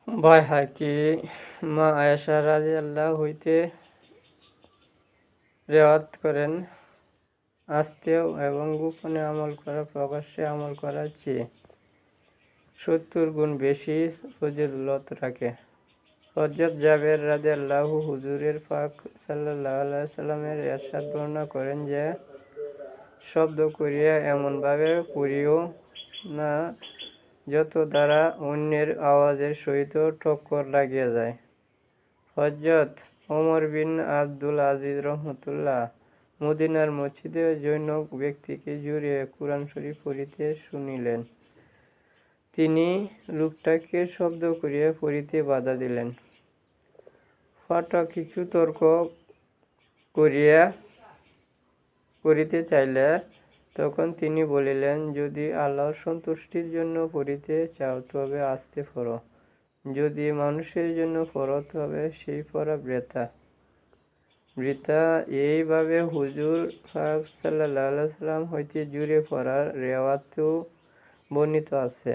বাইহাকী মা আয়েশা রাদিয়াল্লাহু হইতে রেওয়াত করেন, আস্তে এবং গোপনে আমল করা প্রকাশ্যে আমল করার চেয়ে 70 গুণ বেশি ফজিলত রাখে। হযরত জাবের রাদিয়াল্লাহু হুজুরের পাক সাল্লাল্লাহু আলাইহি ওয়াসাল্লামের ইরশাদ বর্ণনা করেন যে, শব্দ করিয়া এমনভাবে পড়িও না যত দ্বারা অন্যের আওয়াজের সহিত ঠক্কর লাগিয়া যায়। হযরত ওমর বিন আব্দুল আজিজ রহমতুল্লাহ মদিনার মসজিদে জনৈক ব্যক্তিকে জোরে কুরআন শরীফ পড়িতে শুনিলেন। তিনি লোকটাকে শব্দ করিয়া পড়িতে বাধা দিলেন। ফাটা কিছু তর্ক করিতে চাইলে তখন তিনি বলিলেন, যদি আল্লাহর সন্তুষ্টির জন্য পড়িতে চাও তবে আস্তে পড়ো, যদি মানুষের জন্য পড়ো তবে সেই পড়া বৃথা। এইভাবে হুজুর পাক সাল্লাল্লাহু আলাইহি ওয়াসাল্লাম হইতে জোরে পড়ার রেওয়ায়তও বর্ণিত আছে।